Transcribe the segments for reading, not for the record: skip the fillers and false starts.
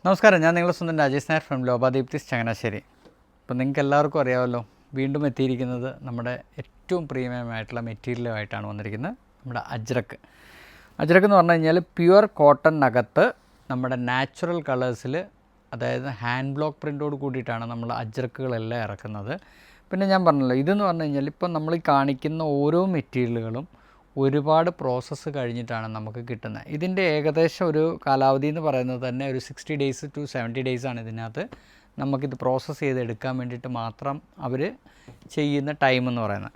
നമസ്കാരം, ഞാൻ നിങ്ങളുടെ സ്വന്തം രാജേഷ് നായർ ഫ്രം ലോപാദീപ്തിസ് ചങ്ങനാശ്ശേരി. അപ്പോൾ നിങ്ങൾക്ക് എല്ലാവർക്കും അറിയാമല്ലോ, വീണ്ടും എത്തിയിരിക്കുന്നത് നമ്മുടെ ഏറ്റവും പ്രീമിയമായിട്ടുള്ള മെറ്റീരിയലുമായിട്ടാണ് വന്നിരിക്കുന്നത്. നമ്മുടെ അജ്രക്ക് എന്ന് പറഞ്ഞു കഴിഞ്ഞാൽ പ്യുവർ കോട്ടണിനകത്ത് നമ്മുടെ നാച്ചുറൽ കളേഴ്സിൽ, അതായത് ഹാൻഡ് ബ്ലോക്ക് പ്രിൻ്റോട് കൂടിയിട്ടാണ് നമ്മൾ അജ്രക്കുകളെല്ലാം ഇറക്കുന്നത്. പിന്നെ ഞാൻ പറഞ്ഞല്ലോ, ഇതെന്ന് പറഞ്ഞു കഴിഞ്ഞാൽ ഇപ്പം നമ്മൾ ഈ കാണിക്കുന്ന ഓരോ മെറ്റീരിയലുകളും ഒരുപാട് പ്രോസസ്സ് കഴിഞ്ഞിട്ടാണ് നമുക്ക് കിട്ടുന്നത്. ഇതിൻ്റെ ഏകദേശം ഒരു കാലാവധി എന്ന് പറയുന്നത് തന്നെ ഒരു 60 days to 70 days ആണ് ഇതിനകത്ത് നമുക്കിത് പ്രോസസ്സ് ചെയ്തെടുക്കാൻ വേണ്ടിയിട്ട് മാത്രം അവർ ചെയ്യുന്ന ടൈം എന്ന് പറയുന്നത്.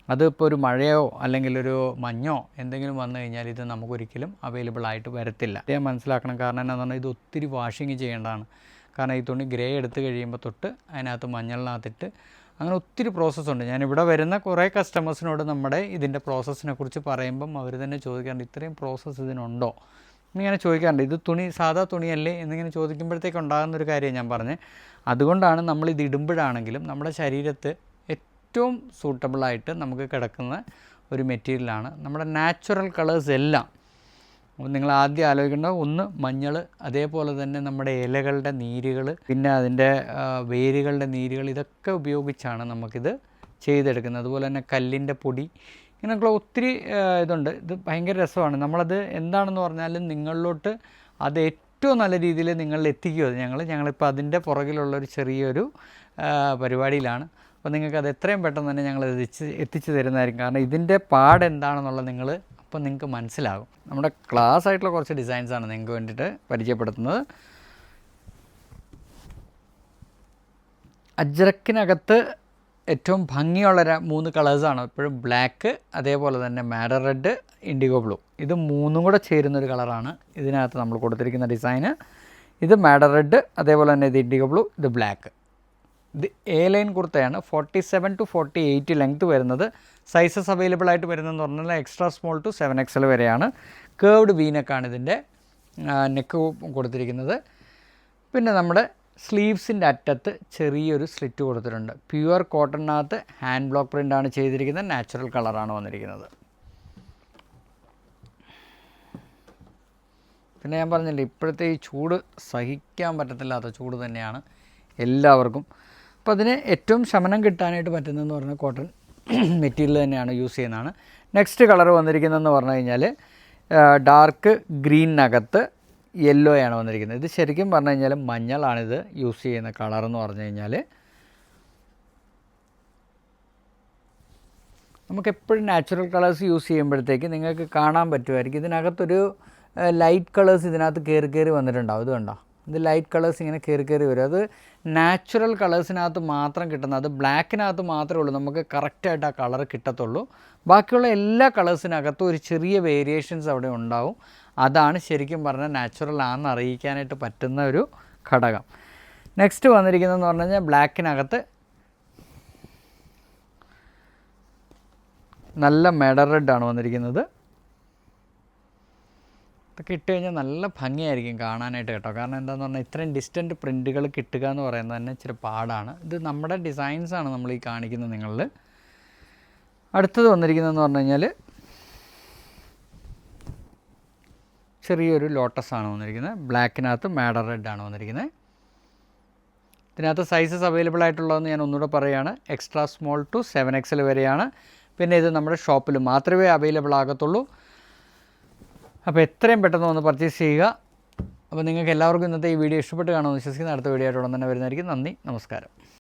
അതിപ്പോൾ ഒരു മഴയോ അല്ലെങ്കിൽ ഒരു മഞ്ഞോ എന്തെങ്കിലും വന്നു കഴിഞ്ഞാൽ ഇത് നമുക്കൊരിക്കലും അവൈലബിൾ ആയിട്ട് വരത്തില്ല. ഇത് മനസ്സിലാക്കണം. കാരണം എന്താണെന്ന് പറഞ്ഞാൽ ഇത് ഒത്തിരി വാഷിങ് ചെയ്യേണ്ടതാണ്. കാരണം ഈ തുണി ഗ്രേ എടുത്ത് കഴിയുമ്പോൾ തൊട്ട് അതിനകത്ത് മഞ്ഞളിനകത്തിട്ട് അങ്ങനെ ഒത്തിരി പ്രോസസ്സുണ്ട്. ഞാനിവിടെ വരുന്ന കുറേ കസ്റ്റമേഴ്സിനോട് നമ്മുടെ ഇതിൻ്റെ പ്രോസസ്സിനെ കുറിച്ച് പറയുമ്പം അവർ തന്നെ ചോദിക്കാറുണ്ട്, ഇത്രയും പ്രോസസ്സ് ഇതിനുണ്ടോ എന്നിങ്ങനെ ചോദിക്കാറുണ്ട്. ഇത് തുണി സാധാ തുണിയല്ലേ എന്നിങ്ങനെ ചോദിക്കുമ്പോഴത്തേക്ക് ഉണ്ടാകുന്നൊരു കാര്യം ഞാൻ പറഞ്ഞത്. അതുകൊണ്ടാണ് നമ്മളിത് ഇടുമ്പോഴാണെങ്കിലും നമ്മുടെ ശരീരത്ത് ഏറ്റവും സൂട്ടബിളായിട്ട് നമുക്ക് കിടക്കുന്ന ഒരു മെറ്റീരിയലാണ്. നമ്മുടെ നാച്ചുറൽ കളേഴ്സ് എല്ലാം അപ്പോൾ നിങ്ങൾ ആദ്യം ആലോചിക്കേണ്ട ഒന്ന് മഞ്ഞൾ, അതേപോലെ തന്നെ നമ്മുടെ ഇലകളുടെ നീരുകൾ, പിന്നെ അതിൻ്റെ വേരുകളുടെ നീരുകൾ, ഇതൊക്കെ ഉപയോഗിച്ചാണ് നമുക്കിത് ചെയ്തെടുക്കുന്നത്. അതുപോലെ തന്നെ കല്ലിൻ്റെ പൊടി, ഇങ്ങനെയൊക്കെയുള്ള ഒത്തിരി ഇതുണ്ട്. ഇത് ഭയങ്കര രസമാണ്. നമ്മളത് എന്താണെന്ന് പറഞ്ഞാലും നിങ്ങളിലോട്ട് അത് ഏറ്റവും നല്ല രീതിയിൽ നിങ്ങളിൽ എത്തിക്കുക. ഞങ്ങളിപ്പോൾ അതിൻ്റെ പുറകിലുള്ളൊരു ചെറിയൊരു പരിപാടിയിലാണ്. അപ്പോൾ നിങ്ങൾക്കത് എത്രയും പെട്ടെന്ന് തന്നെ ഞങ്ങൾ എത്തിച്ചു തരുന്നതായിരിക്കും. കാരണം ഇതിൻ്റെ പാടെന്താണെന്നുള്ളത് അപ്പോൾ നിങ്ങൾക്ക് മനസ്സിലാകും. നമ്മുടെ ക്ലാസ് ആയിട്ടുള്ള കുറച്ച് ഡിസൈൻസാണ് നിങ്ങൾക്ക് വേണ്ടിയിട്ട് പരിചയപ്പെടുത്തുന്നത്. അജ്രക്കിനകത്ത് ഏറ്റവും ഭംഗിയുള്ള 3 കളേഴ്സാണ് എപ്പോഴും ബ്ലാക്ക്, അതേപോലെ തന്നെ മാഡർ റെഡ്, ഇൻഡിഗോ ബ്ലൂ. ഇത് മൂന്നും കൂടെ ചേരുന്നൊരു കളറാണ് ഇതിനകത്ത് നമ്മൾ കൊടുത്തിരിക്കുന്ന ഡിസൈന്. ഇത് മാഡർ റെഡ്, അതേപോലെ തന്നെ ഇത് ഇൻഡിഗോ ബ്ലൂ, ഇത് ബ്ലാക്ക്. ഇത് എ ലൈൻ കുർത്തയാണ്. 47 to 48 ലെങ്ത്ത് വരുന്നത്. സൈസസ് അവൈലബിൾ ആയിട്ട് വരുന്നതെന്ന് പറഞ്ഞാൽ എക്സ്ട്രാ സ്മോൾ ടു 7XL വരെയാണ്. കേർവ്ഡ് വീനക്കാണ് ഇതിൻ്റെ നെക്ക് കൊടുത്തിരിക്കുന്നത്. പിന്നെ നമ്മുടെ സ്ലീവ്സിൻ്റെ അറ്റത്ത് ചെറിയൊരു സ്ലിറ്റ് കൊടുത്തിട്ടുണ്ട്. പ്യുവർ കോട്ടണിനകത്ത് ഹാൻഡ് ബ്ലോക്ക് പ്രിൻ്റാണ് ചെയ്തിരിക്കുന്നത്. നാച്ചുറൽ കളറാണ് വന്നിരിക്കുന്നത്. പിന്നെ ഞാൻ പറഞ്ഞില്ലേ, ഇപ്പോഴത്തെ ഈ ചൂട് സഹിക്കാൻ പറ്റത്തില്ലാത്ത ചൂട് തന്നെയാണ് എല്ലാവർക്കും. അപ്പോൾ അതിന് ഏറ്റവും ശമനം കിട്ടാനായിട്ട് പറ്റുന്നതെന്ന് പറഞ്ഞാൽ കോട്ടൺ മെറ്റീരിയൽ തന്നെയാണ് യൂസ് ചെയ്യുന്നതാണ്. നെക്സ്റ്റ് കളർ വന്നിരിക്കുന്നതെന്ന് പറഞ്ഞു കഴിഞ്ഞാൽ ഡാർക്ക് ഗ്രീനകത്ത് യെല്ലോയാണ് വന്നിരിക്കുന്നത്. ഇത് ശരിക്കും പറഞ്ഞു കഴിഞ്ഞാൽ മഞ്ഞളാണിത് യൂസ് ചെയ്യുന്ന കളറെന്ന് പറഞ്ഞു കഴിഞ്ഞാൽ. നമുക്കെപ്പോഴും നാച്ചുറൽ കളേഴ്സ് യൂസ് ചെയ്യുമ്പോഴത്തേക്ക് നിങ്ങൾക്ക് കാണാൻ പറ്റുമായിരിക്കും, ഇതിനകത്തൊരു ലൈറ്റ് കളേഴ്സ് ഇതിനകത്ത് കയറി വന്നിട്ടുണ്ടാവും. ഇത് കണ്ടോ, ഇത് ലൈറ്റ് കളേഴ്സ് ഇങ്ങനെ കയറി വരും. അത് നാച്ചുറൽ കളേഴ്സിനകത്ത് മാത്രം കിട്ടുന്നത്. അത് ബ്ലാക്കിനകത്ത് മാത്രമേ ഉള്ളൂ നമുക്ക് കറക്റ്റായിട്ട് ആ കളർ കിട്ടത്തുള്ളൂ. ബാക്കിയുള്ള എല്ലാ കളേഴ്സിനകത്തും ഒരു ചെറിയ വേരിയേഷൻസ് അവിടെ ഉണ്ടാവും. അതാണ് ശരിക്കും പറഞ്ഞാൽ നാച്ചുറൽ ആണെന്ന് അറിയിക്കാനായിട്ട് പറ്റുന്ന ഒരു ഘടകം. നെക്സ്റ്റ് വന്നിരിക്കുന്നതെന്ന് പറഞ്ഞു കഴിഞ്ഞാൽ ബ്ലാക്കിനകത്ത് നല്ല മെഡർ റെഡാണ് വന്നിരിക്കുന്നത്. ഇതൊക്കെ ഇട്ട് കഴിഞ്ഞാൽ നല്ല ഭംഗിയായിരിക്കും കാണാനായിട്ട് കേട്ടോ. കാരണം എന്താണെന്ന് പറഞ്ഞാൽ ഇത്രയും ഡിസ്റ്റൻറ്റ് പ്രിൻറ്റുകൾ കിട്ടുക എന്ന് പറയുന്നത് തന്നെ ഇച്ചിരി പാടാണ്. ഇത് നമ്മുടെ ഡിസൈൻസാണ് നമ്മൾ ഈ കാണിക്കുന്നത് നിങ്ങളിൽ. അടുത്തത് വന്നിരിക്കുന്നതെന്ന് പറഞ്ഞു കഴിഞ്ഞാൽ ചെറിയൊരു ലോട്ടസാണ് വന്നിരിക്കുന്നത്. ബ്ലാക്കിനകത്ത് മാഡർ റെഡാണ് വന്നിരിക്കുന്നത്. ഇതിനകത്ത് സൈസസ് അവൈലബിൾ ആയിട്ടുള്ളതെന്ന് ഞാൻ ഒന്നുകൂടെ പറയുകയാണ്. എക്സ്ട്രാ സ്മോൾ ടു 7XL വരെയാണ്. പിന്നെ ഇത് നമ്മുടെ ഷോപ്പിൽ മാത്രമേ അവൈലബിൾ ആകത്തുള്ളൂ. അപ്പോൾ എത്രയും പെട്ടെന്ന് വന്ന് പർച്ചേസ് ചെയ്യുക. അപ്പോൾ നിങ്ങൾക്ക് എല്ലാവർക്കും ഇന്നത്തെ ഈ വീഡിയോ ഇഷ്ടപ്പെട്ട് കാണുമെന്ന് വിശ്വസിക്കുന്ന അടുത്ത വീഡിയോ ആയിട്ട് ഉടൻ തന്നെ വരുന്നതായിരിക്കും. നന്ദി, നമസ്കാരം.